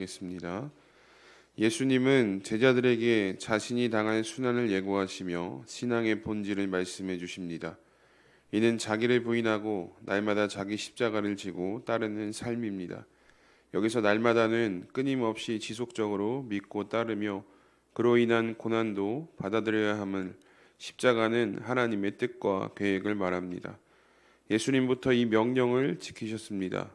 겠습니다. 예수님은 제자들에게 자신이 당할 순환을 예고하시며 신앙의 본질을 말씀해 주십니다. 이는 자기를 부인하고 날마다 자기 십자가를 지고 따르는 삶입니다. 여기서 날마다는 끊임없이 지속적으로 믿고 따르며 그로 인한 고난도 받아들여야 함을, 십자가는 하나님의 뜻과 계획을 말합니다. 예수님부터 이 명령을 지키셨습니다.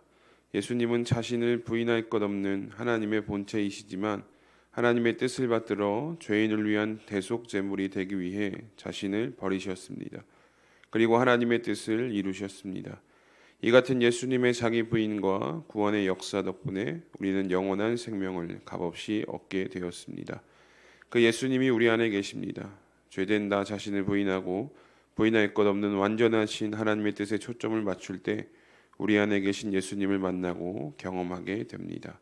예수님은 자신을 부인할 것 없는 하나님의 본체이시지만 하나님의 뜻을 받들어 죄인을 위한 대속 제물이 되기 위해 자신을 버리셨습니다. 그리고 하나님의 뜻을 이루셨습니다. 이 같은 예수님의 자기 부인과 구원의 역사 덕분에 우리는 영원한 생명을 값없이 얻게 되었습니다. 그 예수님이 우리 안에 계십니다. 죄된 나 자신을 부인하고 부인할 것 없는 완전하신 하나님의 뜻에 초점을 맞출 때 우리 안에 계신 예수님을 만나고 경험하게 됩니다.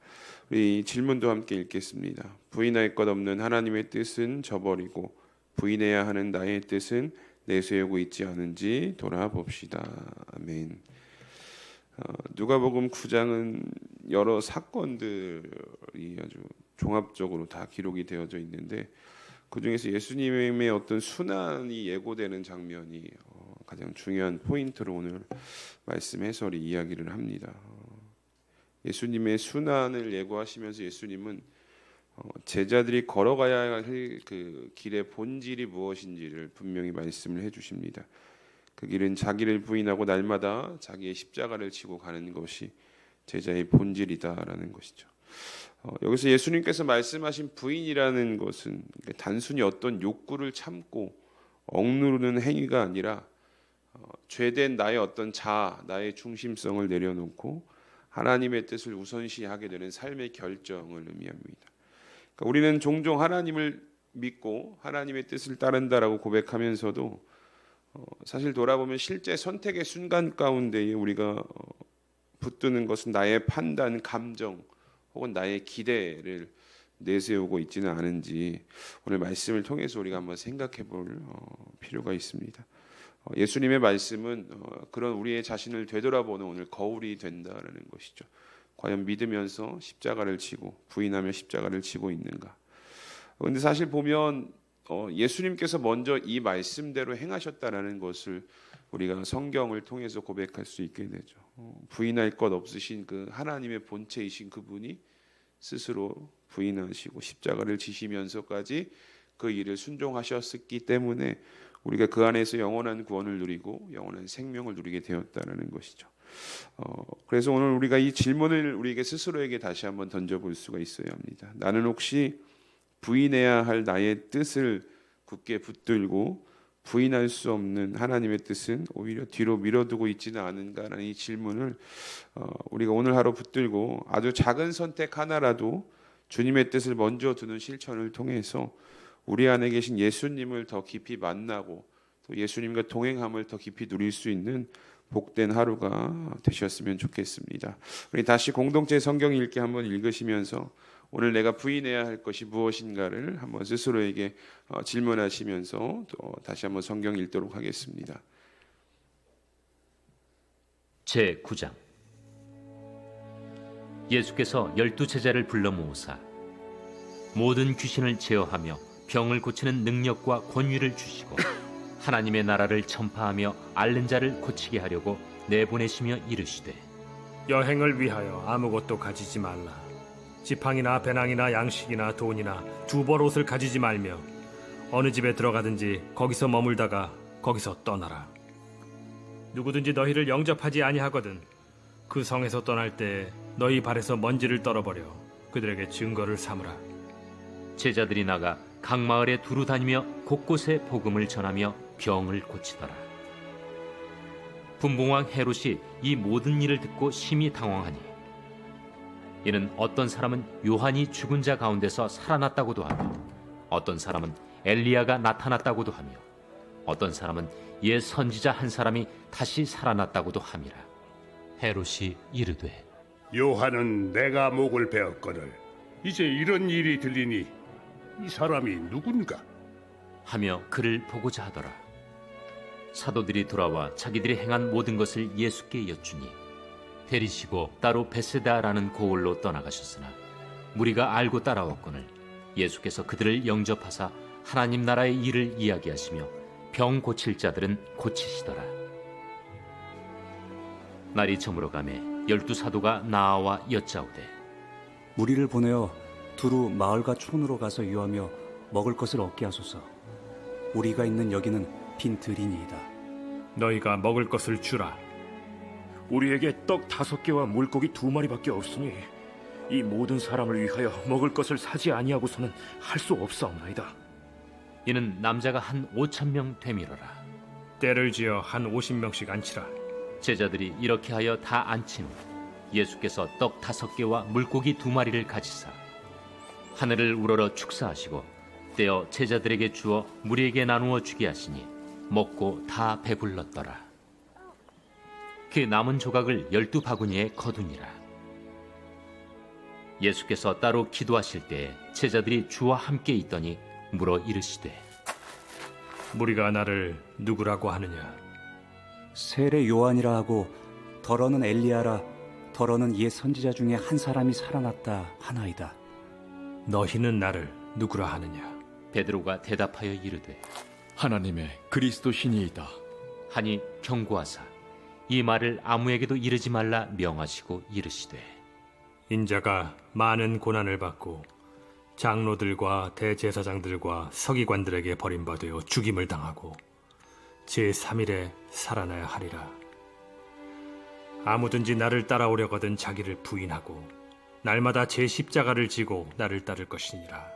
우리 질문도 함께 읽겠습니다. 부인할 것 없는 하나님의 뜻은 저버리고 부인해야 하는 나의 뜻은 내세우고 있지 않은지 돌아봅시다. 아멘. 누가복음 9장은 여러 사건들이 아주 종합적으로 다 기록이 되어져 있는데 그 중에서 예수님의 어떤 순환이 예고되는 장면이 가장 중요한 포인트로 오늘 말씀 해설이 이야기를 합니다. 예수님의 순환을 예고하시면서 예수님은 제자들이 걸어가야 할 그 길의 본질이 무엇인지를 분명히 말씀을 해주십니다. 그 길은 자기를 부인하고 날마다 자기의 십자가를 지고 가는 것이 제자의 본질이다라는 것이죠. 여기서 예수님께서 말씀하신 부인이라는 것은 단순히 어떤 욕구를 참고 억누르는 행위가 아니라 죄된 나의 어떤 자아, 나의 중심성을 내려놓고 하나님의 뜻을 우선시하게 되는 삶의 결정을 의미합니다. 그러니까 우리는 종종 하나님을 믿고 하나님의 뜻을 따른다라고 고백하면서도 사실 돌아보면 실제 선택의 순간 가운데에 우리가 붙드는 것은 나의 판단, 감정 혹은 나의 기대를 내세우고 있지는 않은지 오늘 말씀을 통해서 우리가 한번 생각해 볼 필요가 있습니다. 예수님의 말씀은 그런 우리의 자신을 되돌아보는 오늘 거울이 된다라는 것이죠. 과연 믿으면서 십자가를 지고 부인하며 십자가를 지고 있는가? 그런데 사실 보면 예수님께서 먼저 이 말씀대로 행하셨다라는 것을 우리가 성경을 통해서 고백할 수 있게 되죠. 부인할 것 없으신 그 하나님의 본체이신 그분이 스스로 부인하시고 십자가를 지시면서까지 그 일을 순종하셨기 때문에 우리가 그 안에서 영원한 구원을 누리고 영원한 생명을 누리게 되었다는 것이죠. 그래서 오늘 우리가 이 질문을 우리에게 스스로에게 다시 한번 던져볼 수가 있어야 합니다. 나는 혹시 부인해야 할 나의 뜻을 굳게 붙들고 부인할 수 없는 하나님의 뜻은 오히려 뒤로 밀어두고 있지는 않은가라는 이 질문을 우리가 오늘 하루 붙들고 아주 작은 선택 하나라도 주님의 뜻을 먼저 두는 실천을 통해서 우리 안에 계신 예수님을 더 깊이 만나고 또 예수님과 동행함을 더 깊이 누릴 수 있는 복된 하루가 되셨으면 좋겠습니다. 우리 다시 공동체 성경 읽기 한번 읽으시면서 오늘 내가 부인해야 할 것이 무엇인가를 한번 스스로에게 질문하시면서 또 다시 한번 성경 읽도록 하겠습니다. 제9장 예수께서 12제자를 불러 모으사 모든 귀신을 제어하며 병을 고치는 능력과 권위를 주시고 하나님의 나라를 전파하며 앓는 자를 고치게 하려고 내보내시며 이르시되 여행을 위하여 아무것도 가지지 말라. 지팡이나 배낭이나 양식이나 돈이나 두벌 옷을 가지지 말며 어느 집에 들어가든지 거기서 머물다가 거기서 떠나라. 누구든지 너희를 영접하지 아니하거든 그 성에서 떠날 때 너희 발에서 먼지를 떨어버려 그들에게 증거를 삼으라. 제자들이 나가 각 마을에 두루 다니며 곳곳에 복음을 전하며 병을 고치더라. 분봉왕 헤롯이 이 모든 일을 듣고 심히 당황하니 이는 어떤 사람은 요한이 죽은 자 가운데서 살아났다고도 하며 어떤 사람은 엘리야가 나타났다고도 하며 어떤 사람은 옛 선지자 한 사람이 다시 살아났다고도 함이라. 헤롯이 이르되 요한은 내가 목을 베었거늘 이제 이런 일이 들리니 이 사람이 누군가? 하며 그를 보고자 하더라. 사도들이 돌아와 자기들이 행한 모든 것을 예수께 여쭈니 데리시고 따로 베세다라는 고을로 떠나가셨으나 무리가 알고 따라왔거늘 예수께서 그들을 영접하사 하나님 나라의 일을 이야기하시며 병 고칠 자들은 고치시더라. 날이 저물어 가매 12사도가 나아와 여짜오되 우리를 보내어 두루 마을과 촌으로 가서 유하며 먹을 것을 얻게 하소서. 우리가 있는 여기는 빈 들이니이다. 너희가 먹을 것을 주라. 우리에게 떡 5개와 물고기 2마리밖에 없으니 이 모든 사람을 위하여 먹을 것을 사지 아니하고서는 할 수 없사옵나이다. 이는 남자가 한 5,000명 되밀어라. 때를 지어 한 50명씩 앉히라. 제자들이 이렇게 하여 다 앉힌 후 예수께서 떡 5개와 물고기 2마리를 가지사 하늘을 우러러 축사하시고 떼어 제자들에게 주어 무리에게 나누어 주게 하시니 먹고 다 배불렀더라. 그 남은 조각을 12바구니에 거두니라. 예수께서 따로 기도하실 때 제자들이 주와 함께 있더니 물어 이르시되 무리가 나를 누구라고 하느냐? 세례 요한이라 하고 더러는 엘리야라, 더러는 옛 선지자 중에 한 사람이 살아났다 하나이다. 너희는 나를 누구라 하느냐? 베드로가 대답하여 이르되 하나님의 그리스도 신이이다. 하니 경고하사 이 말을 아무에게도 이르지 말라 명하시고 이르시되 인자가 많은 고난을 받고 장로들과 대제사장들과 서기관들에게 버림받아 죽임을 당하고 제3일에 살아나야 하리라. 아무든지 나를 따라오려거든 자기를 부인하고 날마다 제 십자가를 지고 나를 따를 것이니라.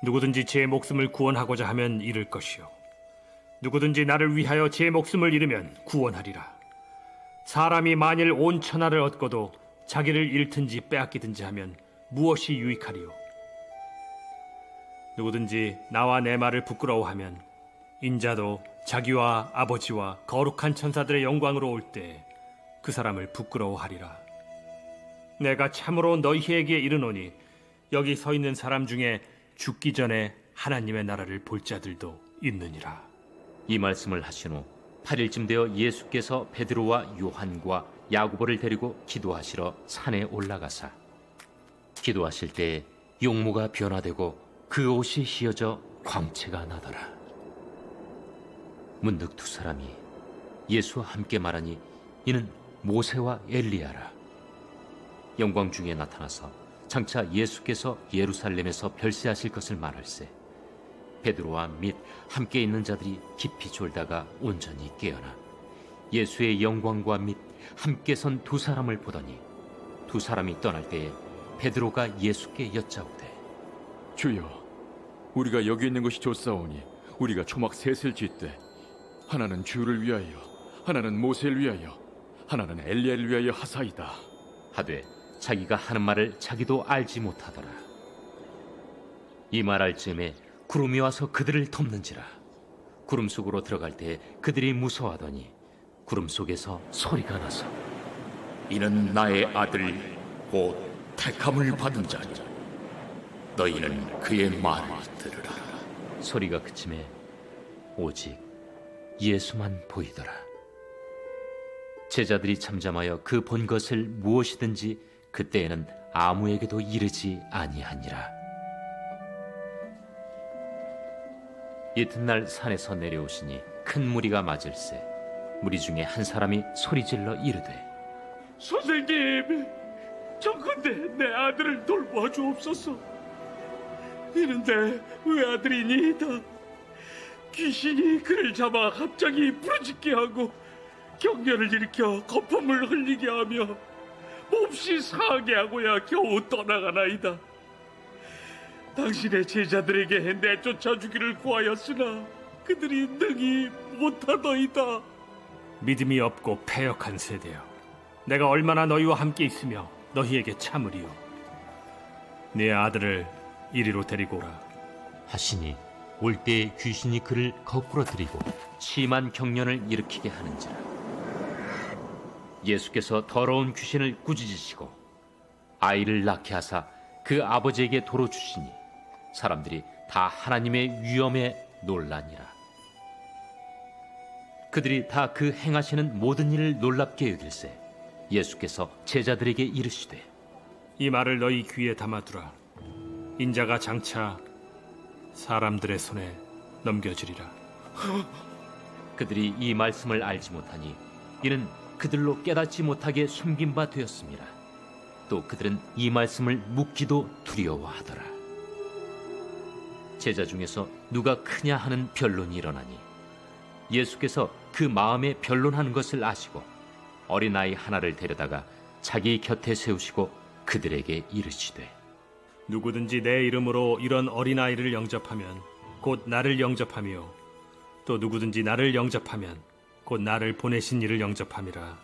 누구든지 제 목숨을 구원하고자 하면 잃을 것이요 누구든지 나를 위하여 제 목숨을 잃으면 구원하리라. 사람이 만일 온 천하를 얻고도 자기를 잃든지 빼앗기든지 하면 무엇이 유익하리요? 누구든지 나와 내 말을 부끄러워하면 인자도 자기와 아버지와 거룩한 천사들의 영광으로 올 때 그 사람을 부끄러워하리라. 내가 참으로 너희에게 이르노니 여기 서 있는 사람 중에 죽기 전에 하나님의 나라를 볼 자들도 있느니라. 이 말씀을 하신 후 8일쯤 되어 예수께서 베드로와 요한과 야고보를 데리고 기도하시러 산에 올라가사 기도하실 때에 용모가 변화되고 그 옷이 휘어져 광채가 나더라. 문득 두 사람이 예수와 함께 말하니 이는 모세와 엘리야라. 영광 중에 나타나서 장차 예수께서 예루살렘에서 별세하실 것을 말할세 베드로와 및 함께 있는 자들이 깊이 졸다가 온전히 깨어나 예수의 영광과 및 함께 선 두 사람을 보더니 두 사람이 떠날 때에 베드로가 예수께 여짜오되 주여, 우리가 여기 있는 것이 좋사오니 우리가 초막 셋을 짓되 하나는 주를 위하여, 하나는 모세를 위하여, 하나는 엘리야를 위하여 하사이다. 하되 자기가 하는 말을 자기도 알지 못하더라. 이 말할 즈음에 구름이 와서 그들을 덮는지라. 구름 속으로 들어갈 때 그들이 무서워하더니 구름 속에서 소리가 나서 이는 나의 아들 곧 택함을 받은 자니 너희는 그의 말을 들으라. 소리가 그침에 오직 예수만 보이더라. 제자들이 잠잠하여 그 본 것을 무엇이든지 그때에는 아무에게도 이르지 아니하니라. 이튿날 산에서 내려오시니 큰 무리가 맞을세 무리 중에 한 사람이 소리질러 이르되 선생님, 정컨대 내 아들을 돌보아 주옵소서. 이는 내 외아들이니이다. 귀신이 그를 잡아 갑자기 부르짖게 하고 경련을 일으켜 거품을 흘리게 하며 몹시 상하게 하고야 겨우 떠나가나이다. 당신의 제자들에게 내쫓아 주기를 구하였으나 그들이 능히 못하더이다. 믿음이 없고 패역한 세대여, 내가 얼마나 너희와 함께 있으며 너희에게 참으리요. 네 아들을 이리로 데리고 오라. 하시니 올 때에 귀신이 그를 거꾸로 들이고 심한 경련을 일으키게 하는지라. 예수께서 더러운 귀신을 꾸짖으시고 아이를 낳게 하사 그 아버지에게 도로 주시니 사람들이 다 하나님의 위엄에 놀라니라. 그들이 다 그 행하시는 모든 일을 놀랍게 여길세 예수께서 제자들에게 이르시되 이 말을 너희 귀에 담아두라. 인자가 장차 사람들의 손에 넘겨지리라. 그들이 이 말씀을 알지 못하니 이는 그들로 깨닫지 못하게 숨긴 바 되었습니다. 또 그들은 이 말씀을 묻기도 두려워하더라. 제자 중에서 누가 크냐 하는 변론이 일어나니 예수께서 그 마음에 변론하는 것을 아시고 어린아이 하나를 데려다가 자기 곁에 세우시고 그들에게 이르시되 누구든지 내 이름으로 이런 어린아이를 영접하면 곧 나를 영접하며 또 누구든지 나를 영접하면 곧 나를 보내신 이를 영접함이라.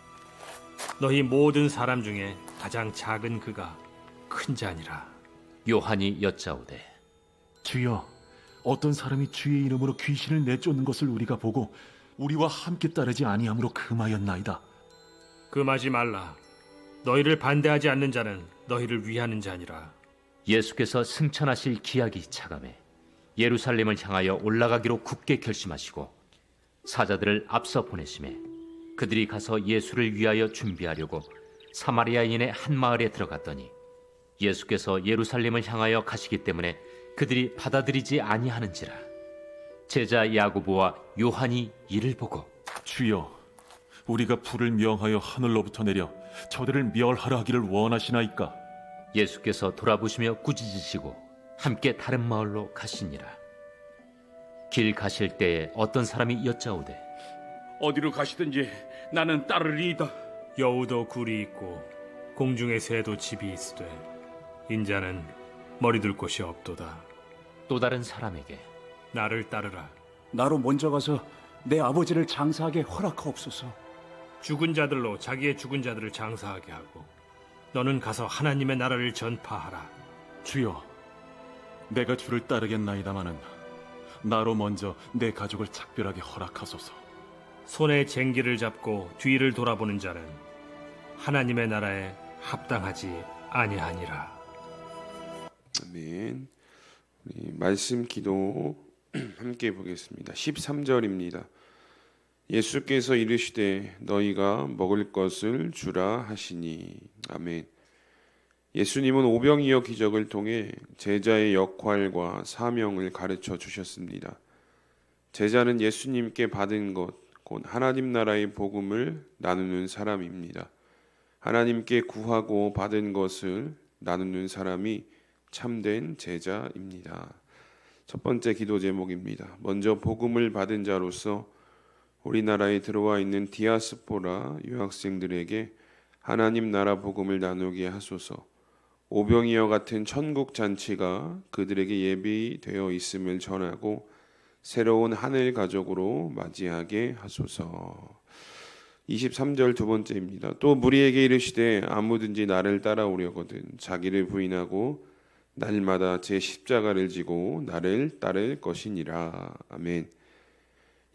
너희 모든 사람 중에 가장 작은 그가 큰 자니라. 요한이 여짜오되 주여, 어떤 사람이 주의 이름으로 귀신을 내쫓는 것을 우리가 보고 우리와 함께 따르지 아니함으로 금하였나이다. 금하지 말라. 너희를 반대하지 않는 자는 너희를 위하는 자니라. 예수께서 승천하실 기약이 차감해 예루살렘을 향하여 올라가기로 굳게 결심하시고 사자들을 앞서 보내심에 그들이 가서 예수를 위하여 준비하려고 사마리아인의 한 마을에 들어갔더니 예수께서 예루살렘을 향하여 가시기 때문에 그들이 받아들이지 아니하는지라. 제자 야고보와 요한이 이를 보고 주여, 우리가 불을 명하여 하늘로부터 내려 저들을 멸하라 하기를 원하시나이까? 예수께서 돌아보시며 꾸짖으시고 함께 다른 마을로 가시니라. 길 가실 때에 어떤 사람이 여짜오되 어디로 가시든지 나는 따르리이다. 여우도 굴이 있고 공중의 새도 집이 있으되 인자는 머리둘 곳이 없도다. 또 다른 사람에게 나를 따르라. 나로 먼저 가서 내 아버지를 장사하게 허락하옵소서. 죽은 자들로 자기의 죽은 자들을 장사하게 하고 너는 가서 하나님의 나라를 전파하라. 주여, 내가 주를 따르겠나이다마는 나로 먼저 내 가족을 작별하게 허락하소서. 손에 쟁기를 잡고 뒤를 돌아보는 자는 하나님의 나라에 합당하지 아니하니라. 아멘. 우리 말씀 기도 함께 보겠습니다. 13절입니다. 예수께서 이르시되 너희가 먹을 것을 주라 하시니. 아멘. 예수님은 오병이어 기적을 통해 제자의 역할과 사명을 가르쳐 주셨습니다. 제자는 예수님께 받은 것, 곧 하나님 나라의 복음을 나누는 사람입니다. 하나님께 구하고 받은 것을 나누는 사람이 참된 제자입니다. 첫 번째 기도 제목입니다. 먼저 복음을 받은 자로서 우리나라에 들어와 있는 디아스포라 유학생들에게 하나님 나라 복음을 나누게 하소서. 오병이어 같은 천국 잔치가 그들에게 예비되어 있음을 전하고 새로운 하늘 가족으로 맞이하게 하소서. 23절 두 번째입니다. 또 무리에게 이르시되 아무든지 나를 따라오려거든 자기를 부인하고 날마다 제 십자가를 지고 나를 따를 것이니라. 아멘.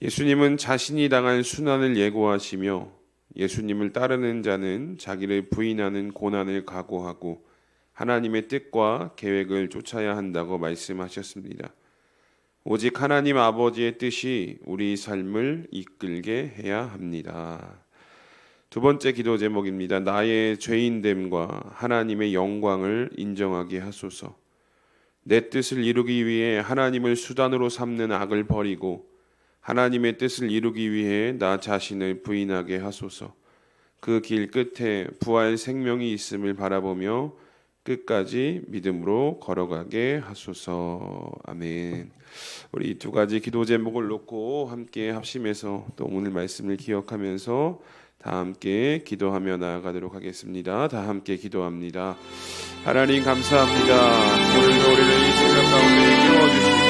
예수님은 자신이 당할 순환을 예고하시며 예수님을 따르는 자는 자기를 부인하는 고난을 각오하고 하나님의 뜻과 계획을 쫓아야 한다고 말씀하셨습니다. 오직 하나님 아버지의 뜻이 우리 삶을 이끌게 해야 합니다. 두 번째 기도 제목입니다. 나의 죄인됨과 하나님의 영광을 인정하게 하소서. 내 뜻을 이루기 위해 하나님을 수단으로 삼는 악을 버리고 하나님의 뜻을 이루기 위해 나 자신을 부인하게 하소서. 그 길 끝에 부활 생명이 있음을 바라보며 끝까지 믿음으로 걸어가게 하소서. 아멘. 우리 이 두 가지 기도 제목을 놓고 함께 합심해서 또 오늘 말씀을 기억하면서 다 함께 기도하며 나아가도록 하겠습니다. 다 함께 기도합니다. 하나님 감사합니다. 오늘도 우리를 이 새벽 가운데 깨워주시고